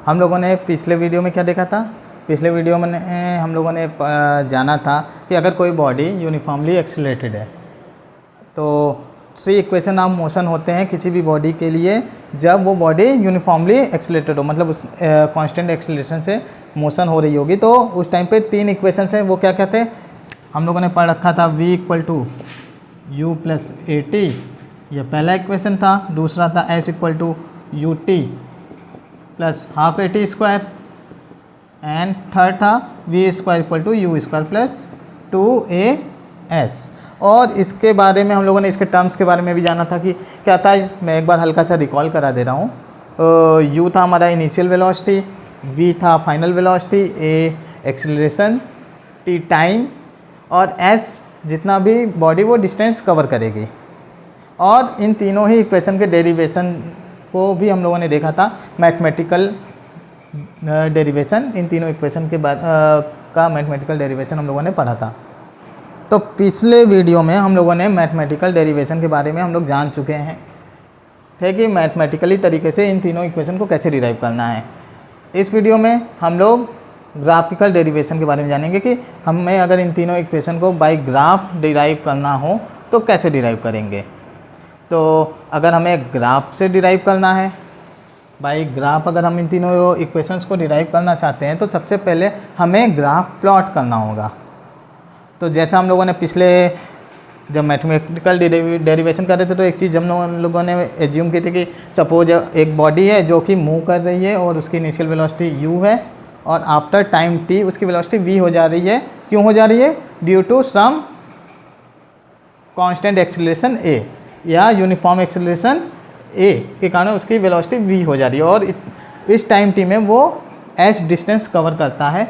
हम लोगों ने पिछले वीडियो में क्या देखा था? पिछले वीडियो में हम लोगों ने जाना था कि अगर कोई बॉडी यूनिफॉर्मली एक्सीलरेटेड है तो 3 इक्वेशन ऑफ मोशन होते हैं किसी भी बॉडी के लिए जब वो बॉडी यूनिफॉर्मली एक्सीलरेटेड हो, मतलब उस कांस्टेंट एक्सीलरेशन से मोशन हो रही होगी। तो उस टाइम पे 3 इक्वेशन हैं, वो क्या कहते हैं? हम लोगों ने पढ़ रखा था v = u + at, यह पहला इक्वेशन था। दूसरा था s = ut + ½ at² and third था v² = u² + 2as। और इसके बारे में हम लोगों ने इसके टर्म्स के बारे में भी जाना था कि क्या था। मैं एक बार हल्का सा रिकॉल करा दे रहा हूँ। u था हमारा इनिशियल वेलोसिटी, v था final velocity, a acceleration, t time और s जितना भी बॉडी वो डिस्टेंस कवर करेगी। और इन तीनों ही इक्वेशन के डेरिवेशन को भी हम लोगों ने देखा था, मैथमेटिकल डेरिवेशन। इन तीनों इक्वेशन के बाद का मैथमेटिकल डेरिवेशन हम लोगों ने पढ़ा था। तो पिछले वीडियो में हम लोगों ने मैथमेटिकल डेरिवेशन के बारे में हम लोग जान चुके हैं थे कि मैथमेटिकली तरीके से इन तीनों इक्वेशन को कैसे डिराइव करना है। इस वीडियो में हम लोग ग्राफिकल डेरिवेशन के बारे में जानेंगे कि हमें अगर इन तीनों इक्वेशन को बाय ग्राफ डिराइव करना हो तो कैसे डिराइव करेंगे। तो अगर हमें ग्राफ से डिराइव करना है, बाय ग्राफ अगर हम इन तीनों इक्वेशंस को डिराइव करना चाहते हैं तो सबसे पहले हमें ग्राफ प्लॉट करना होगा। तो जैसा हम लोगों ने पिछले जब मैथमेटिकल डेरिवेशन कर रहे थे तो एक चीज़ हम लोगों ने एज्यूम की थी कि सपोज एक बॉडी है जो कि मूव कर रही है और उसकी इनिशियल वेलोसिटी u है और आफ्टर टाइम t उसकी वेलोसिटी v हो जा रही है। क्यों हो जा रही है? Due to some constant acceleration a या यूनिफॉर्म एक्सीलरेशन a के कारण उसकी वेलोसिटी v हो जा रही है और इस टाइम t में वो s डिस्टेंस कवर करता है।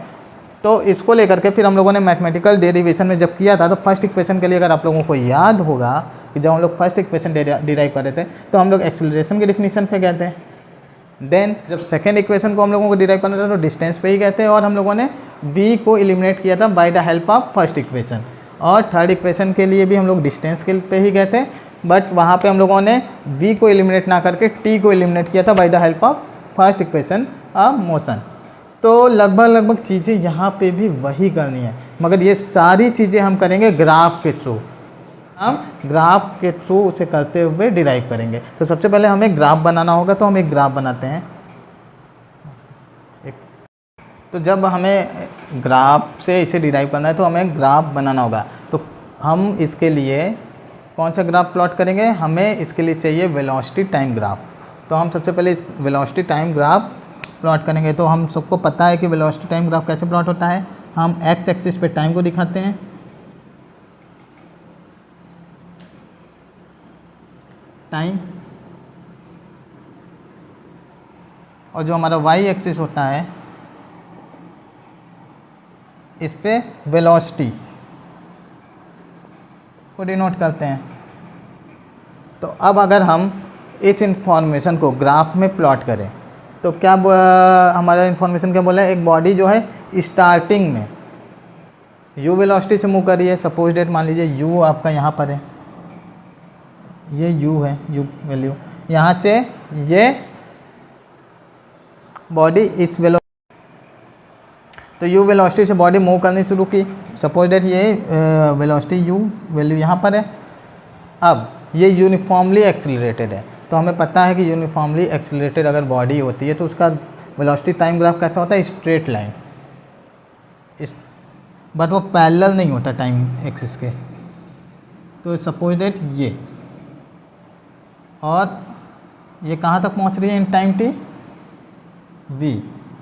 तो इसको लेकर के फिर हम लोगों ने मैथमेटिकल डेरिवेशन में जब किया था तो फर्स्ट इक्वेशन के लिए अगर आप लोगों को याद होगा कि जब हम लोग फर्स्ट इक्वेशन डिराइव कर रहे थे तो हम लोग एक्सीलरेशन के डिफिनीशन पे गए थे। देन जब सेकेंड इक्वेशन को हम लोगों को डिराइव करना था तो डिस्टेंस पे ही गए थे और हम लोगों ने v को एलिमिनेट किया था bye the help of first equation. और थर्ड इक्वेशन के लिए भी हम लोग डिस्टेंस के पे ही गए थे, बट वहाँ पे हम लोगों ने v को एलिमिनेट ना करके t को एलिमिनेट किया था bye the help of first equation of motion. तो लगभग चीज़ें यहाँ पे भी वही करनी है, मगर ये सारी चीज़ें हम करेंगे ग्राफ के थ्रू। हम ग्राफ के थ्रू उसे करते हुए डिराइव करेंगे। तो सबसे पहले हमें ग्राफ बनाना होगा, तो हम एक ग्राफ बनाते हैं। तो जब हमें ग्राफ से इसे डिराइव करना है तो हमें ग्राफ बनाना होगा। तो हम इसके लिए कौन सा ग्राफ प्लॉट करेंगे? हमें इसके लिए चाहिए वेलोसिटी टाइम ग्राफ। तो हम सबसे पहले इस वेलोसिटी टाइम ग्राफ प्लॉट करेंगे। तो हम सबको पता है कि वेलोसिटी टाइम ग्राफ कैसे प्लॉट होता है। हम एक्स एक्सिस पे टाइम को दिखाते हैं, टाइम, और जो हमारा वाई एक्सिस होता है इस पे वेलोसिटी को डिनोट करते हैं। तो अब अगर हम इस इंफॉर्मेशन को ग्राफ में प्लॉट करें तो क्या हमारा इन्फॉर्मेशन क्या बोला है? एक बॉडी जो है स्टार्टिंग में u वेलोसिटी से मूव कर रही है। सपोज डेट मान लीजिए u आपका यहाँ पर है, ये u है, u वैल्यू। यहाँ से ये बॉडी इस तो u वेलोसिटी से बॉडी मूव करनी शुरू की। सपोज डेट ये वेलोसिटी u वैल्यू यहाँ पर है। अब ये यूनिफॉर्मली एक्सीलरेटेड है, तो हमें पता है कि यूनिफॉर्मली एक्सीलरेटेड अगर बॉडी होती है तो उसका वेलोसिटी टाइम ग्राफ कैसा होता है? स्ट्रेट लाइन, बट वो पैरेलल नहीं होता टाइम एक्सिस के। तो सपोज डेट ये, और ये कहाँ तक पहुँच रही है इन टाइम t? v।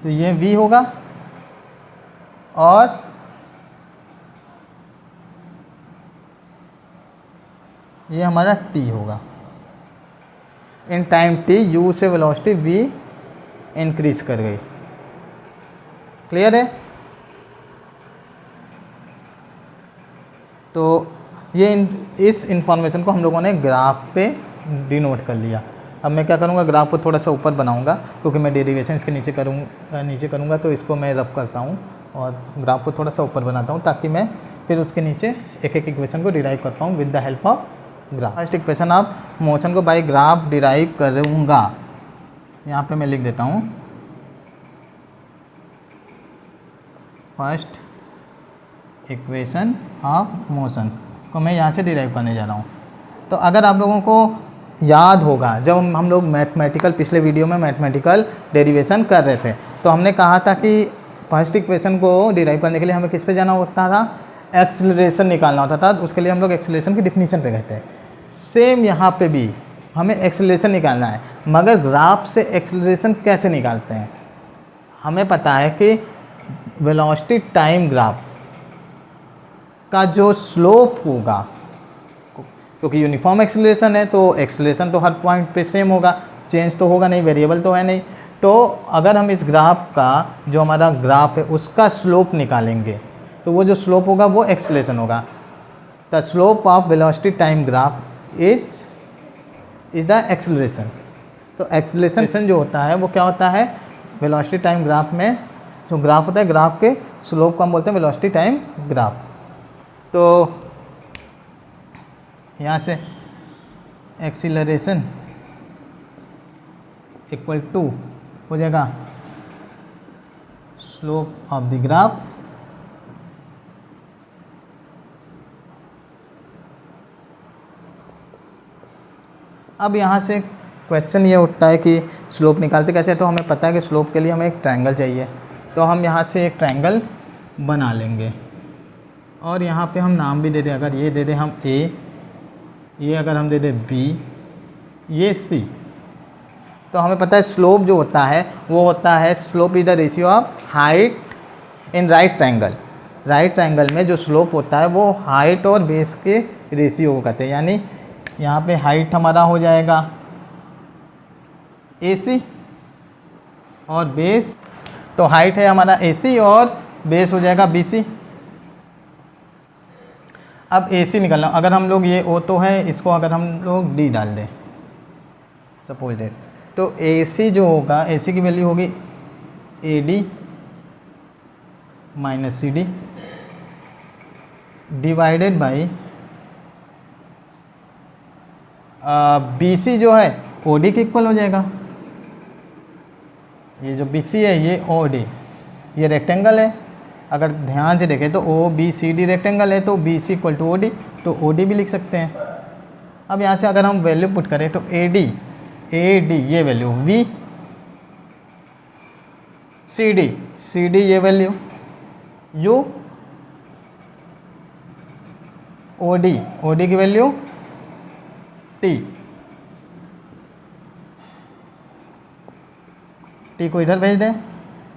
तो ये v होगा और ये हमारा t होगा। इन टाइम t u से वेलोसिटी v इंक्रीज कर गई। क्लियर है? तो ये इस इंफॉर्मेशन को हम लोगों ने ग्राफ पे डिनोट कर लिया। अब मैं क्या करूँगा? ग्राफ को थोड़ा सा ऊपर बनाऊँगा, क्योंकि मैं डेरिवेशन इसके नीचे करूँगा तो इसको मैं रब करता हूँ और ग्राफ को थोड़ा सा ऊपर बनाता हूँ ताकि मैं फिर उसके नीचे एक एक इक्वेशन को डिराइव कर पाऊँ with the help of graph. First equation of motion को बाय ग्राफ डिराइव करूँगा। यहाँ पे मैं लिख देता हूँ फर्स्ट इक्वेशन ऑफ मोशन को मैं यहाँ से डिराइव करने जा रहा हूँ। तो अगर आप लोगों को याद होगा, जब हम लोग मैथमेटिकल पिछले वीडियो में मैथमेटिकल डेरिवेशन कर रहे थे, तो हमने कहा था कि फर्स्ट इक्वेशन को डिराइव करने के लिए हमें किस पे जाना होता था, एक्सेलरेशन निकालना होता था। उसके लिए हम लोग एक्सेलरेशन की डिफिनीशन पे गए थे। सेम यहाँ पे भी हमें एक्सेलरेशन निकालना है, मगर ग्राफ से एक्सेलरेशन कैसे निकालते हैं। हमें पता है कि वेलोसिटी टाइम ग्राफ का जो स्लोप होगा, क्योंकि यूनिफॉर्म एक्सेलरेशन है तो एक्सेलरेशन तो हर पॉइंट पे सेम होगा, चेंज तो होगा नहीं, वेरिएबल तो है नहीं। तो अगर हम इस ग्राफ का, जो हमारा ग्राफ है उसका स्लोप निकालेंगे तो वो जो स्लोप होगा वो एक्सेलरेशन होगा। The slope of velocity time graph is the acceleration. तो एक्सेलरेशन जो होता है वो क्या होता है, वेलोसिटी टाइम ग्राफ में जो ग्राफ होता है, ग्राफ के स्लोप को हम बोलते हैं वेलोसिटी टाइम ग्राफ। तो यहाँ से एक्सीलरेशन इक्वल टू हो जाएगा स्लोप ऑफ द ग्राफ अब यहाँ से क्वेश्चन ये उठता है कि स्लोप निकालते कैसे। तो हमें पता है कि स्लोप के लिए हमें एक ट्रायंगल चाहिए, तो हम यहाँ से एक ट्रायंगल बना लेंगे और यहाँ पे हम नाम भी दे दें। अगर ये दे दें हम ए, ये अगर हम दे दें बी, ये सी, तो हमें पता है स्लोप जो होता है वो होता है, slope is the ratio of height in right triangle. Right triangle में जो स्लोप होता है वो हाइट और बेस के रेशियो को कहते हैं। यानी यहाँ पे हाइट हमारा हो जाएगा AC और बेस, तो हाइट है हमारा AC और बेस हो जाएगा BC। अब AC निकालना, अगर हम लोग ये O तो है, इसको अगर हम लोग D डाल दें सपोज डेट, तो AC जो होगा, AC की वैल्यू होगी AD minus CD divided by BC जो है OD के इक्वल हो जाएगा। ये जो BC है ये OD, ये रेक्टेंगल है। अगर ध्यान से देखें तो OBCD रेक्टेंगल है, तो BC इक्वल टू OD, तो OD भी लिख सकते हैं। अब यहाँ से अगर हम वैल्यू पुट करें तो AD ये वैल्यू, V CD ये वैल्यू, U OD की वैल्यू T को इधर भेज दें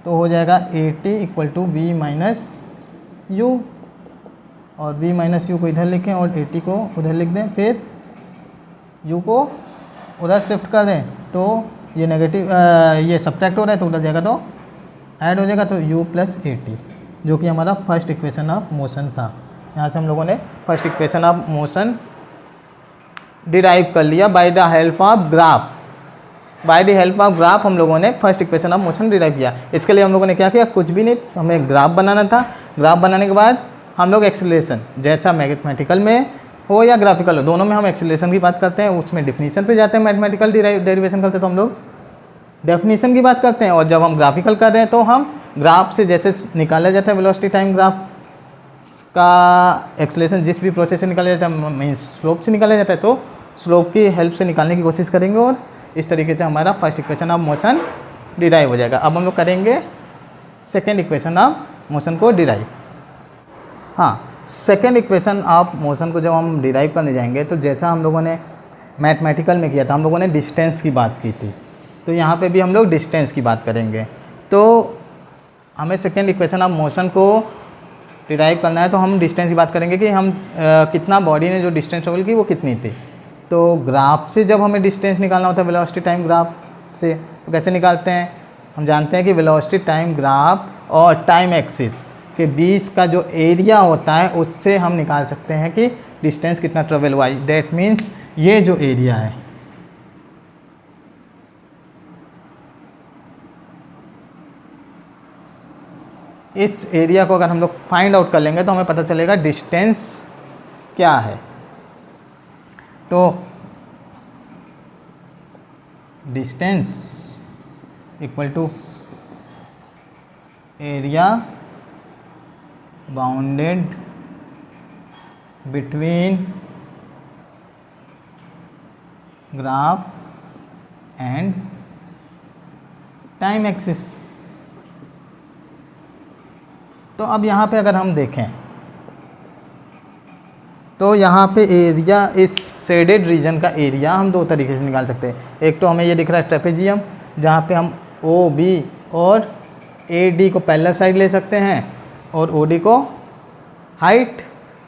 तो हो जाएगा AT equal to V minus U, और V माइनस U को इधर लिखें और AT को उधर लिख दें, फिर U को उधर शिफ्ट कर दें तो ये नेगेटिव, ये सब्ट्रैक्ट हो रहा है तो उधर जाएगा तो ऐड हो जाएगा, तो U प्लस AT, जो कि हमारा फर्स्ट इक्वेशन ऑफ मोशन था। यहाँ से हम लोगों ने first equation of motion derive कर लिया bye the help of graph. Bye the help of graph हम लोगों ने first equation of motion derive किया। इसके लिए हम लोगों ने क्या किया, कुछ भी नहीं, हमें ग्राफ बनाना था। ग्राफ बनाने के बाद हम लोग एक्सेलरेशन, जैसा मैथमेटिकल में हो या ग्राफिकल हो, दोनों में हम एक्सेलरेशन की बात करते हैं, उसमें डिफिनीशन पे जाते हैं। मैथमेटिकल डेरिवेशन करते हैं तो हम लोग डेफिनीशन की बात करते हैं, और जब हम ग्राफिकल कर रहे हैं तो हम ग्राफ से जैसे निकाला जाता है वेलोसिटी टाइम ग्राफ का एक्सेलरेशन, जिस भी प्रोसेस से निकाला जाता है, मीन्स स्लोप से निकाला जाता है, तो स्लोप की हेल्प से निकालने की कोशिश करेंगे और इस तरीके से हमारा first equation of motion derive हो जाएगा। अब हम लोग करेंगे सेकेंड इक्वेशन ऑफ मोशन को डिराइव। हाँ, सेकेंड इक्वेशन ऑफ मोशन को जब हम डिराइव करने जाएंगे तो जैसा हम लोगों ने मैथमेटिकल में किया था, हम लोगों ने डिस्टेंस की बात की थी, तो यहाँ पे भी हम लोग डिस्टेंस की बात करेंगे। तो हमें सेकेंड इक्वेशन ऑफ मोशन को डिराइव करना है तो हम डिस्टेंस की बात करेंगे कि हम कितना बॉडी ने जो डिस्टेंस ट्रेवल की वो कितनी थी। तो ग्राफ से जब हमें डिस्टेंस निकालना होता है वेलोसिटी टाइम ग्राफ से, तो कैसे निकालते हैं, हम जानते हैं कि वेलोसिटी टाइम ग्राफ और टाइम एक्सिस के बीच का जो एरिया होता है उससे हम निकाल सकते हैं कि डिस्टेंस कितना ट्रेवल हुआ। दैट मीन्स ये जो एरिया है, इस एरिया को अगर हम लोग फाइंड आउट कर लेंगे तो हमें पता चलेगा डिस्टेंस क्या है। तो distance equal to area bounded between graph and time axis. तो अब यहाँ पे अगर हम देखें तो यहाँ पे एरिया, इस शेडेड रीजन का एरिया हम दो तरीके से निकाल सकते हैं। एक तो हमें ये दिख रहा है ट्रेपेजियम, जहाँ पे हम ओ बी और ए डी को पैरेलल साइड ले सकते हैं और ओ डी को हाइट।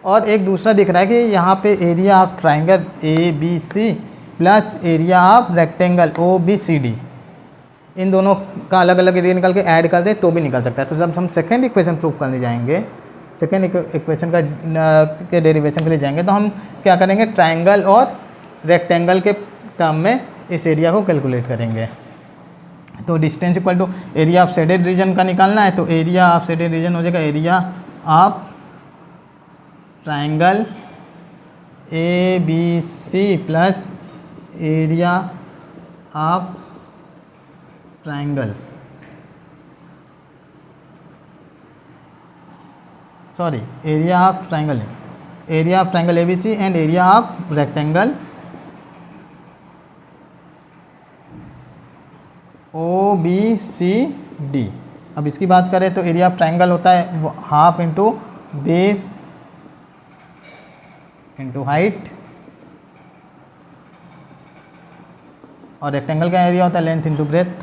और एक दूसरा दिख रहा है कि यहाँ पे area of triangle A B C plus area of rectangle O B C D, इन दोनों का अलग अलग एरिया निकाल के ऐड कर दें तो भी निकल सकता है। तो जब हम सेकेंड इक्वेशन प्रूव करने जाएंगे, सेकेंड इक्वेशन का के डेरिवेशन के लिए जाएंगे, तो हम क्या करेंगे, ट्राइंगल और रेक्टेंगल के टर्म में इस एरिया को कैलकुलेट करेंगे। तो distance equal to area of shaded region का निकालना है, तो एरिया ऑफ शेडेड रीजन हो जाएगा area of triangle A B C plus area of triangle, sorry area of triangle A B C and area of rectangle O B C D. अब इसकी बात करें तो एरिया ऑफ ट्राइंगल होता है half into base into height, और rectangle का area होता है लेंथ इंटू ब्रेथ।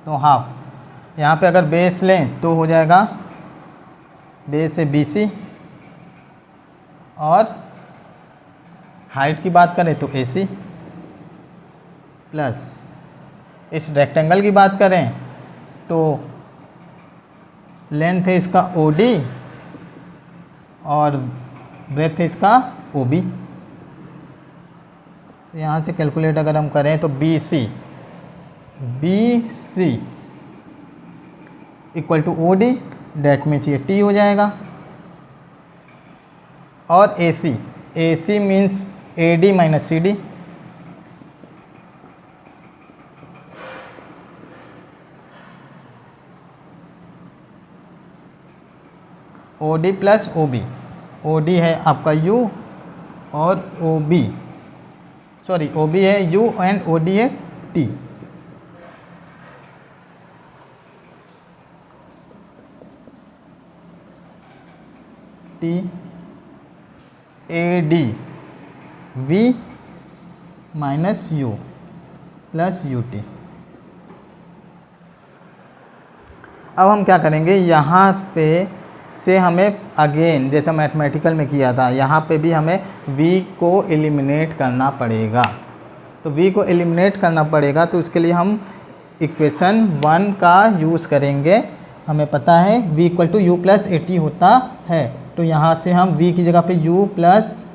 तो हाफ, यहाँ पे अगर बेस लें तो हो जाएगा बेस से बी सी, और हाइट की बात करें तो ए सी, प्लस इस रेक्टेंगल की बात करें तो लेंथ है इसका ओ डी और ब्रेथ है इसका ओ बी। यहाँ से कैलकुलेट अगर हम करें तो B C equal to O D, that means ये टी हो जाएगा, और A C means A D minus C D, O D plus O B. O D है आपका यू और O B, sorry O B है यू एंड ओ डी है t. T A D v minus u plus you t. अब हम क्या करेंगे, यहाँ पे से हमें अगेन जैसा मैथमेटिकल में किया था, यहाँ पे भी हमें v को एलिमिनेट करना पड़ेगा। तो v को एलिमिनेट करना पड़ेगा तो उसके लिए हम इक्वेशन 1 का यूज़ करेंगे। हमें पता है v equal to U plus A T होता है, तो यहाँ से हम v की जगह पे u plus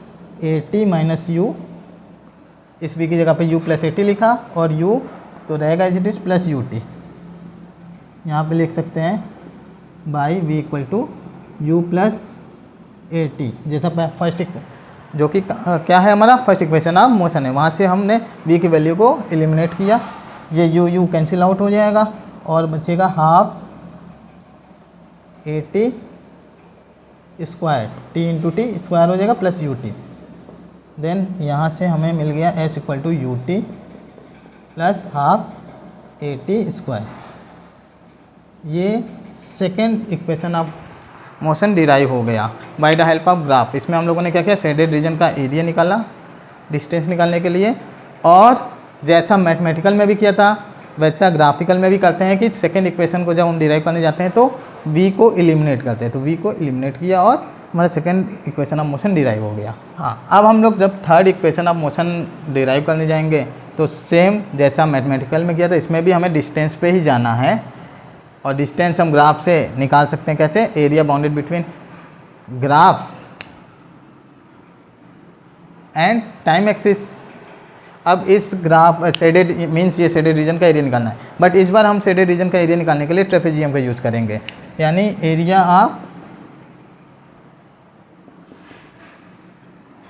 A T minus you, इस v की जगह पे u प्लस ए टी लिखा, और u तो रहेगा is it is plus you T. यहाँ पे लिख सकते हैं by v equal to U plus A T, जैसा फर्स्ट जो कि क्या है हमारा फर्स्ट इक्वेशन ऑफ मोशन है, वहाँ से हमने v की वैल्यू को एलिमिनेट किया। ये u कैंसिल आउट हो जाएगा और बचेगा half a t square, T into T square हो जाएगा प्लस यू टी। देन यहाँ से हमें मिल गया s equal to u t plus half a t square. ये second equation of motion derive हो गया by the help of graph. इसमें हम लोगों ने क्या किया, शेडेड रीजन का एरिया निकाला डिस्टेंस निकालने के लिए, और जैसा मैथमेटिकल में भी किया था वैसा ग्राफिकल में भी करते हैं कि सेकेंड इक्वेशन को जब हम डिराइव करने जाते हैं तो v को एलिमिनेट करते हैं। तो v को एलिमिनेट किया और हमारा second equation of motion derive हो गया। हाँ, अब हम लोग जब third equation of motion derive करने जाएंगे तो सेम जैसा मैथमेटिकल में किया था इसमें भी हमें डिस्टेंस पे ही जाना है, और डिस्टेंस हम ग्राफ से निकाल सकते हैं कैसे, area bounded between graph and time axis. अब इस ग्राफ शेडेड मीन्स ये शेडेड रीजन का एरिया निकालना है, बट इस बार हम शेडेड रीजन का एरिया निकालने के लिए ट्रेपेजियम का यूज़ करेंगे, यानी एरिया ऑफ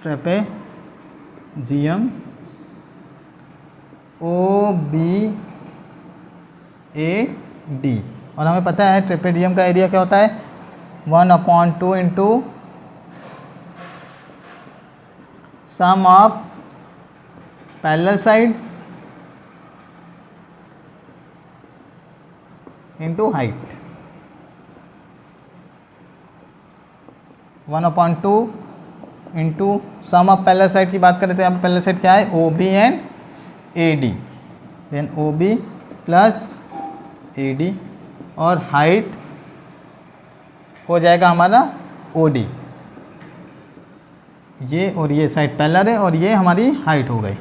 ट्रेपेजियम OBAD। और हमें पता है ट्रेपेजियम का एरिया क्या होता है, 1/2 into sum of parallel side into height. 1/2 into sum of parallel side की बात करें तो यहाँ पे पैरेलल साइड क्या है, OB and AD, then OB plus AD, और हाइट हो जाएगा हमारा OD। ये और ये साइड पैरेलल है और ये हमारी हाइट हो गई।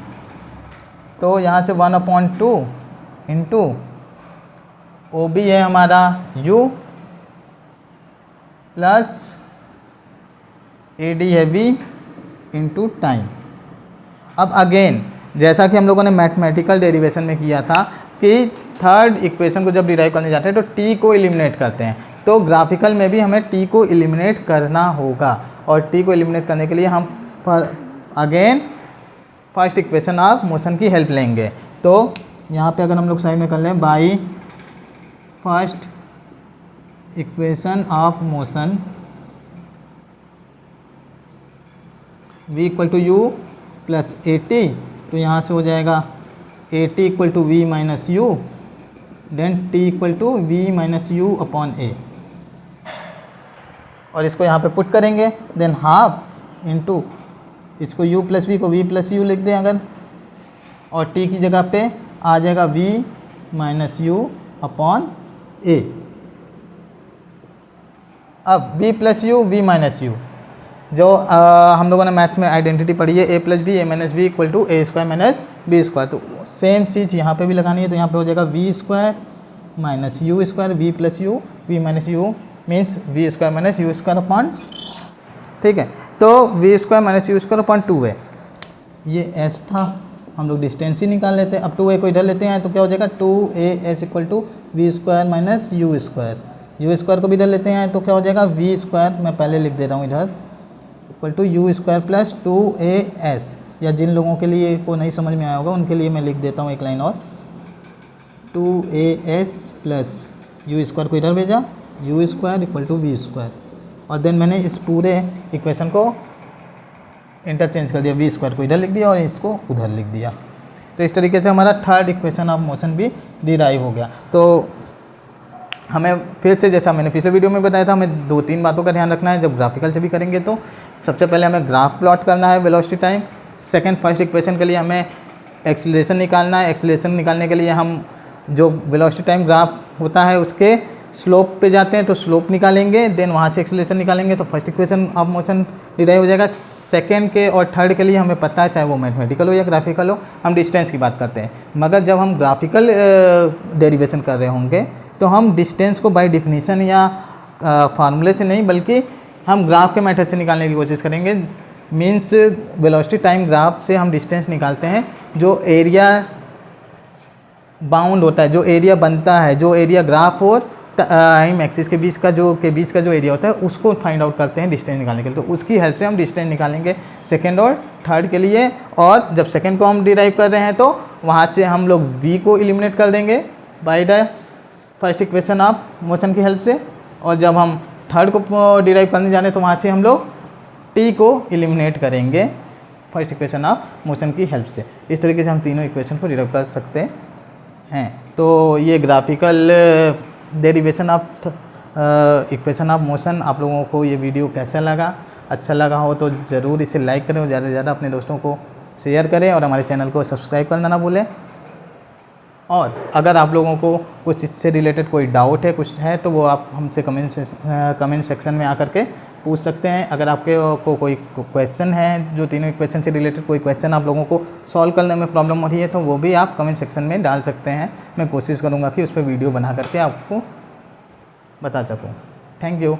तो यहाँ से 1/2 इंटू OB है हमारा U प्लस AD है V इंटू टाइम। अब अगेन जैसा कि हम लोगों ने मैथमेटिकल डेरिवेशन में किया था कि थर्ड इक्वेशन को जब डिराइव करने जाते हैं तो t को एलिमिनेट करते हैं, तो ग्राफिकल में भी हमें t को एलिमिनेट करना होगा। और t को एलिमिनेट करने के लिए हम again first equation of motion की हेल्प लेंगे। तो यहाँ पे अगर हम लोग साइड में कर लें by first equation of motion v equal to U plus AT, तो यहाँ से हो जाएगा AT equal to V minus U, then T equal to V minus U upon A, और इसको यहाँ पे पुट करेंगे, देन हाफ इंटू इसको u प्लस V को V प्लस यू लिख दें अगर, और T की जगह पे आ जाएगा V minus U upon A। अब V plus you V minus you जो हम लोगों ने मैथ्स में आइडेंटिटी पढ़ी है, a plus B a minus B equal to A square minus B square, तो सेम चीज़ यहाँ पे भी लगानी है। तो यहाँ पे हो जाएगा V square minus U square, V plus U V minus U means V square minus U square upon, ठीक है। तो V square minus U square upon 2 है, ये s था, हम लोग डिस्टेंस ही निकाल लेते हैं। अब 2a को इधर लेते हैं तो क्या हो जाएगा 2as equal to V square minus U square, U square को भी इधर लेते हैं तो क्या हो जाएगा वी स्क्वायर, मैं पहले लिख दे रहा हूँ इधर, equal to U square plus 2as, या जिन लोगों के लिए को नहीं समझ में आया होगा उनके लिए मैं लिख देता हूँ एक लाइन और, 2as प्लस यू स्क्वायर को इधर भेजा, U square equal to V square, और देन मैंने इस पूरे इक्वेशन को इंटरचेंज कर दिया, वी स्क्वायर को इधर लिख दिया और इसको उधर लिख दिया। तो इस तरीके से हमारा थर्ड इक्वेशन ऑफ मोशन भी डिराइव हो गया। तो हमें फिर से जैसा मैंने पिछले वीडियो में बताया था, हमें 2-3 बातों का ध्यान रखना है जब ग्राफिकल से भी करेंगे। तो सबसे पहले हमें ग्राफ प्लॉट करना है velocity time, second first equation के लिए हमें एक्सीलरेशन निकालना है, एक्सीलरेशन निकालने के लिए हम जो वेलोसिटी टाइम ग्राफ होता है उसके स्लोप पे जाते हैं तो स्लोप निकालेंगे, देन वहाँ से एक्सीलरेशन निकालेंगे, तो first equation of motion derive हो जाएगा। सेकंड के और थर्ड के लिए हमें पता है चाहे वो मैथमेटिकल हो या ग्राफिकल हो, हम डिस्टेंस की बात करते हैं। मगर जब हम ग्राफिकल डेरिवेशन कर रहे होंगे तो हम डिस्टेंस को बाय डिफिनीशन या फार्मूले से नहीं बल्कि हम ग्राफ के मेथड से निकालने की कोशिश करेंगे। मीन्स वेलोसिटी टाइम ग्राफ से हम डिस्टेंस निकालते हैं, जो एरिया बाउंड होता है, जो एरिया बनता है, जो एरिया ग्राफ और टाइम एक्सिस के बीच का जो एरिया होता है उसको फाइंड आउट करते हैं डिस्टेंस निकालने के लिए। तो उसकी हेल्प से हम डिस्टेंस निकालेंगे सेकंड और थर्ड के लिए, और जब सेकंड को हम डिराइव कर रहे हैं तो वहाँ से हम लोग v को एलिमिनेट कर देंगे by the first equation of motion की हेल्प से, और जब हम थर्ड को डिराइव करने जाने तो वहाँ से हम लोग t को एलिमिनेट करेंगे फर्स्ट इक्वेशन ऑफ मोशन की हेल्प से। इस तरीके से हम तीनों इक्वेशन को डिराइव कर सकते हैं। तो ये graphical derivation of equation of motion, आप लोगों को ये वीडियो कैसा लगा? अच्छा लगा हो तो ज़रूर इसे लाइक करें और ज़्यादा से ज़्यादा अपने दोस्तों को शेयर करें, और हमारे चैनल को सब्सक्राइब करना ना भूलें। और अगर आप लोगों को कुछ इससे रिलेटेड कोई डाउट है, कुछ है, तो वो आप हमसे कमेंट सेक्शन में आकर के पूछ सकते हैं। अगर आपके को कोई क्वेश्चन है, जो तीनों इक्वेशन से रिलेटेड कोई क्वेश्चन आप लोगों को सॉल्व करने में प्रॉब्लम हो रही है, तो वो भी आप कमेंट सेक्शन में डाल सकते हैं। मैं कोशिश करूँगा कि उस पर वीडियो बना करके आपको बता सकूँ। Thank you.